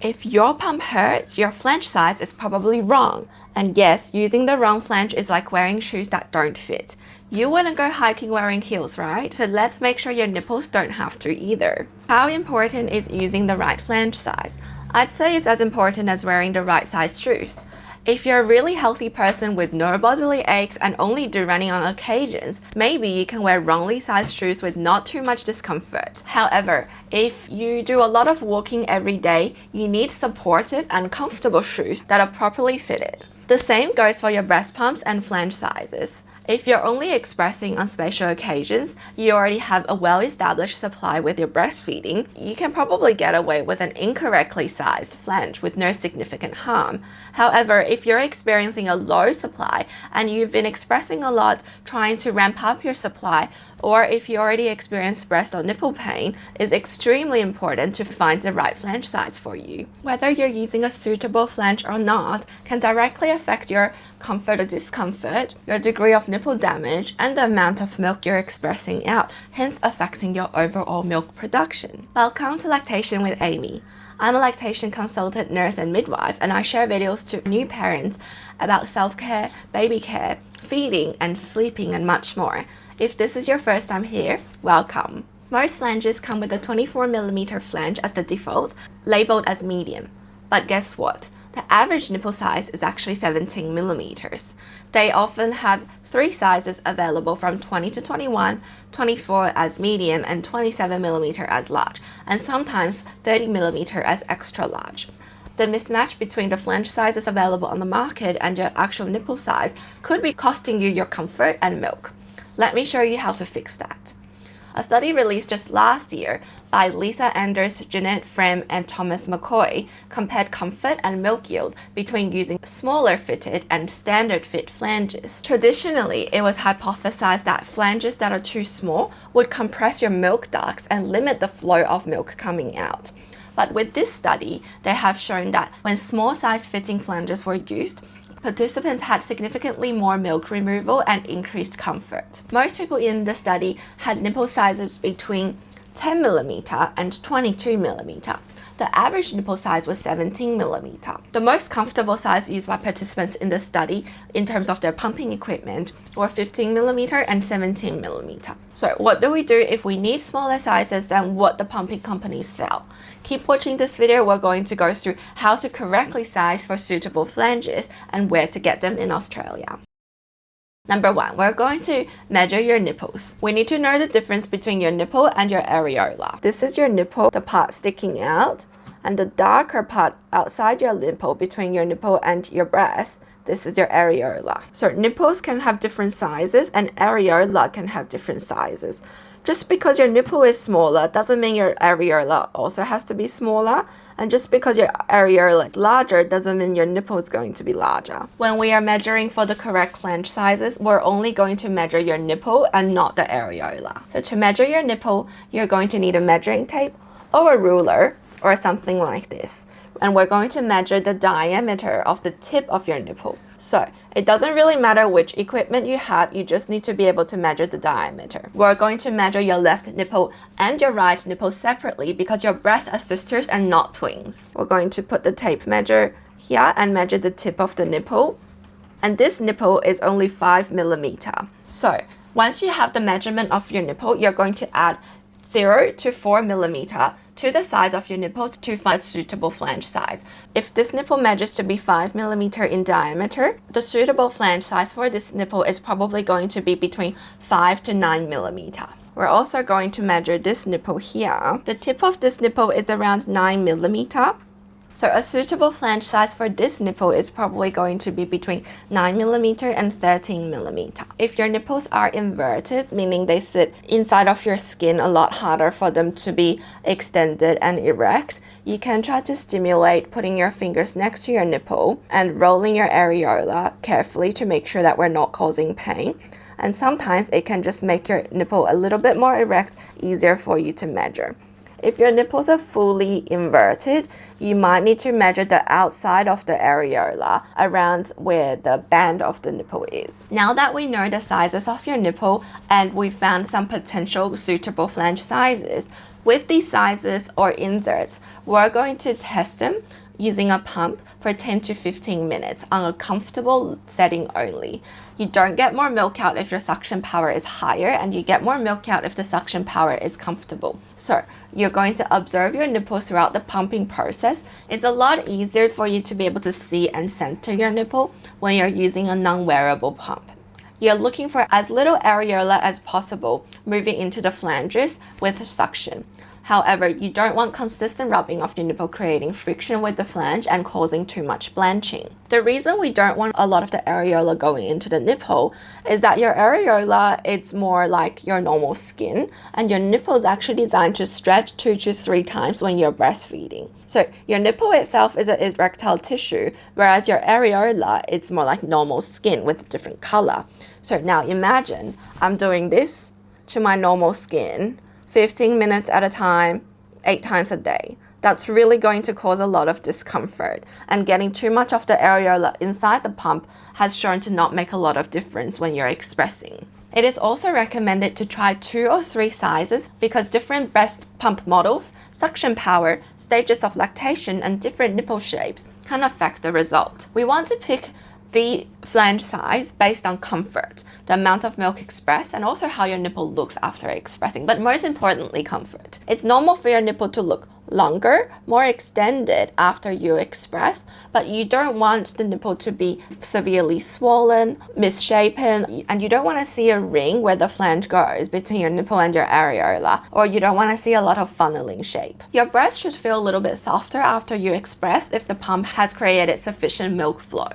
If your pump hurts, your flange size is probably wrong. And yes, using the wrong flange is like wearing shoes that don't fit. You wouldn't go hiking wearing heels, right? So let's make sure your nipples don't have to either. How important is using the right flange size? I'd say it's as important as wearing the right size shoes. If you're a really healthy person with no bodily aches and only do running on occasions, maybe you can wear wrongly sized shoes with not too much discomfort. However, if you do a lot of walking every day, you need supportive and comfortable shoes that are properly fitted. The same goes for your breast pumps and flange sizes. If you're only expressing on special occasions, you already have a well-established supply with your breastfeeding, you can probably get away with an incorrectly sized flange with no significant harm. However, if you're experiencing a low supply and you've been expressing a lot trying to ramp up your supply, or if you already experience breast or nipple pain, it's extremely important to find the right flange size for you. Whether you're using a suitable flange or not can directly affect your comfort or discomfort, your degree of nipple damage, and the amount of milk you're expressing out, hence affecting your overall milk production. Welcome to Lactation with Amy. I'm a lactation consultant, nurse, and midwife, and I share videos to new parents about self-care, baby care, feeding, and sleeping, and much more. If this is your first time here, welcome. Most flanges come with a 24mm flange as the default, labeled as medium. But guess what? The average nipple size is actually 17mm. They often have 3 sizes available from 20 to 21, 24 as medium, and 27mm as large, and sometimes 30mm as extra large. The mismatch between the flange sizes available on the market and your actual nipple size could be costing you your comfort and milk. Let me show you how to fix that. A study released just last year by Lisa Anders, Jeanette Frem, and Thomas McCoy compared comfort and milk yield between using smaller fitted and standard fit flanges. Traditionally, it was hypothesized that flanges that are too small would compress your milk ducts and limit the flow of milk coming out. But with this study, they have shown that when small size fitting flanges were used, participants had significantly more milk removal and increased comfort. Most people in the study had nipple sizes between 10mm and 22mm. The average nipple size was 17mm. The most comfortable size used by participants in the study in terms of their pumping equipment were 15mm and 17mm. So what do we do if we need smaller sizes than what the pumping companies sell? Keep watching this video. We're going to go through how to correctly size for suitable flanges and where to get them in Australia. Number 1, we're going to measure your nipples. We need to know the difference between your nipple and your areola. This is your nipple, the part sticking out, and the darker part outside your nipple between your nipple and your breast. This is your areola. So nipples can have different sizes and areola can have different sizes. Just because your nipple is smaller doesn't mean your areola also has to be smaller. And just because your areola is larger doesn't mean your nipple is going to be larger. When we are measuring for the correct flange sizes, we're only going to measure your nipple and not the areola. So to measure your nipple, you're going to need a measuring tape or a ruler or something like this. And we're going to measure the diameter of the tip of your nipple. So it doesn't really matter which equipment you have, you just need to be able to measure the diameter. We're going to measure your left nipple and your right nipple separately because your breasts are sisters and not twins. We're going to put the tape measure here and measure the tip of the nipple. And this nipple is only 5mm. So once you have the measurement of your nipple, you're going to add 0 to 4mm to the size of your nipple to find a suitable flange size. If this nipple measures to be 5mm in diameter, the suitable flange size for this nipple is probably going to be between 5 to 9mm. We're also going to measure this nipple here. The tip of this nipple is around 9mm. So a suitable flange size for this nipple is probably going to be between 9mm and 13mm. If your nipples are inverted, meaning they sit inside of your skin, a lot harder for them to be extended and erect, you can try to stimulate putting your fingers next to your nipple and rolling your areola carefully to make sure that we're not causing pain. And sometimes it can just make your nipple a little bit more erect, easier for you to measure. If your nipples are fully inverted, you might need to measure the outside of the areola around where the band of the nipple is. Now that we know the sizes of your nipple and we found some potential suitable flange sizes, With these sizes or inserts, we're going to test them using a pump for 10 to 15 minutes on a comfortable setting only. You don't get more milk out if your suction power is higher, and you get more milk out if the suction power is comfortable. So you're going to observe your nipples throughout the pumping process. It's a lot easier for you to be able to see and center your nipple when you're using a non-wearable pump. You're looking for as little areola as possible moving into the flanges with suction. However, you don't want consistent rubbing of your nipple creating friction with the flange and causing too much blanching. The reason we don't want a lot of the areola going into the nipple is that your areola is more like your normal skin, and your nipple is actually designed to stretch 2 to 3 times when you're breastfeeding. So your nipple itself is an erectile tissue, whereas your areola is more like normal skin with a different color. So now imagine I'm doing this to my normal skin 15 minutes at a time, 8 times a day. That's really going to cause a lot of discomfort, and getting too much of the areola inside the pump has shown to not make a lot of difference when you're expressing. It is also recommended to try 2 or 3 sizes because different breast pump models, suction power, stages of lactation, and different nipple shapes can affect the result. We want to pick the flange size based on comfort, the amount of milk expressed, and also how your nipple looks after expressing, but most importantly, comfort. It's normal for your nipple to look longer, more extended after you express, but you don't want the nipple to be severely swollen, misshapen, and you don't want to see a ring where the flange goes between your nipple and your areola, or you don't want to see a lot of funneling shape. Your breast should feel a little bit softer after you express if the pump has created sufficient milk flow.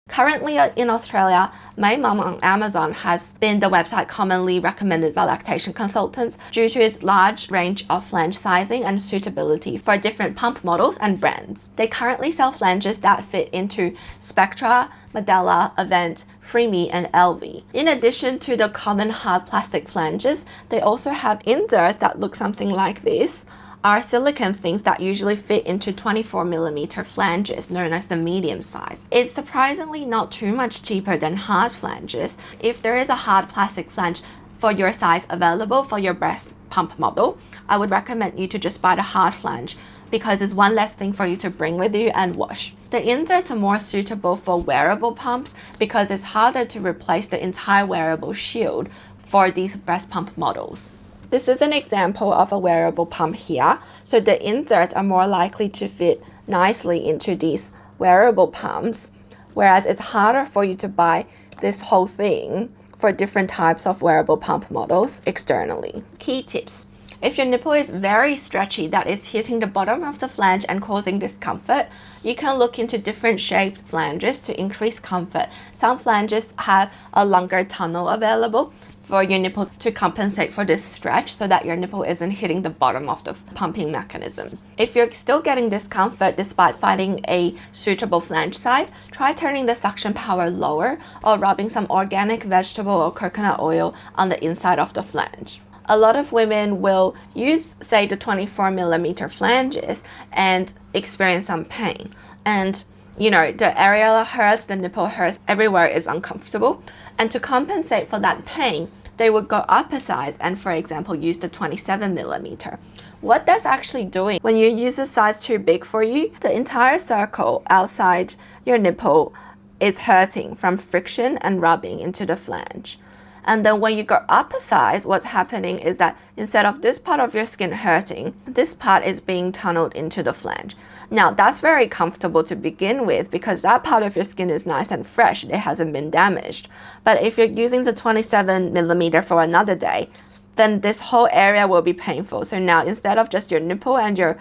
Currently in Australia, My Mum on Amazon has been the website commonly recommended by lactation consultants due to its large range of flange sizing and suitability for different pump models and brands. They currently sell flanges that fit into Spectra, Medela, Event, Freemi, and LV. In addition to the common hard plastic flanges, they also have inserts that look something like this, are silicone things that usually fit into 24mm flanges, known as the medium size. It's surprisingly not too much cheaper than hard flanges. If there is a hard plastic flange for your size available for your breast pump model, I would recommend you to just buy the hard flange because it's one less thing for you to bring with you and wash. The inserts are more suitable for wearable pumps because it's harder to replace the entire wearable shield for these breast pump models. This is an example of a wearable pump here. So the inserts are more likely to fit nicely into these wearable pumps, whereas it's harder for you to buy this whole thing for different types of wearable pump models externally. Key tips. If your nipple is very stretchy that is hitting the bottom of the flange and causing discomfort, you can look into different shaped flanges to increase comfort. Some flanges have a longer tunnel available for your nipple to compensate for this stretch so that your nipple isn't hitting the bottom of the pumping mechanism. If you're still getting discomfort despite finding a suitable flange size, try turning the suction power lower or rubbing some organic vegetable or coconut oil on the inside of the flange. A lot of women will use, say, the 24mm flanges and experience some pain. And you know, the areola hurts, the nipple hurts, everywhere is uncomfortable. And to compensate for that pain, they would go up a size and, for example, use the 27mm. What that's actually doing, when you use a size too big for you, the entire circle outside your nipple is hurting from friction and rubbing into the flange. And then when you go up a size, what's happening is that instead of this part of your skin hurting, this part is being tunneled into the flange. Now, that's very comfortable to begin with because that part of your skin is nice and fresh. It hasn't been damaged. But if you're using the 27mm for another day, then this whole area will be painful. So now instead of just your nipple and your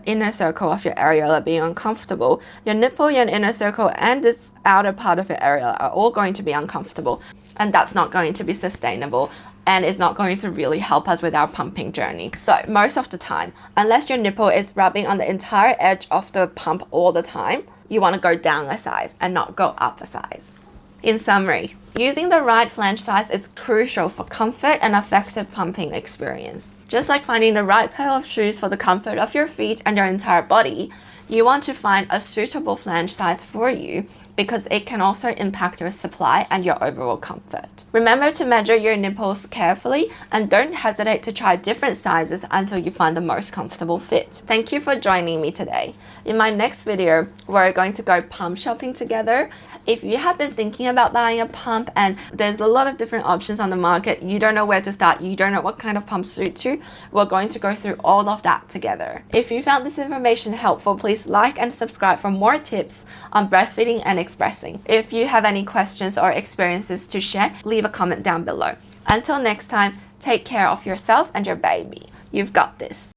inner circle of your areola being uncomfortable, your nipple, your inner circle, and this outer part of your areola are all going to be uncomfortable. And that's not going to be sustainable and is not going to really help us with our pumping journey. So most of the time, unless your nipple is rubbing on the entire edge of the pump all the time, you want to go down a size and not go up a size. In summary, using the right flange size is crucial for comfort and effective pumping experience. Just like finding the right pair of shoes for the comfort of your feet and your entire body, You want to find a suitable flange size for you because it can also impact your supply and your overall comfort. Remember to measure your nipples carefully and don't hesitate to try different sizes until you find the most comfortable fit. Thank you for joining me today. In my next video, we're going to go pump shopping together. If you have been thinking about buying a pump and there's a lot of different options on the market, you don't know where to start, you don't know what kind of pump suits you, we're going to go through all of that together. If you found this information helpful, please like and subscribe for more tips on breastfeeding and expressing. If you have any questions or experiences to share, leave a comment down below. Until next time, take care of yourself and your baby. You've got this.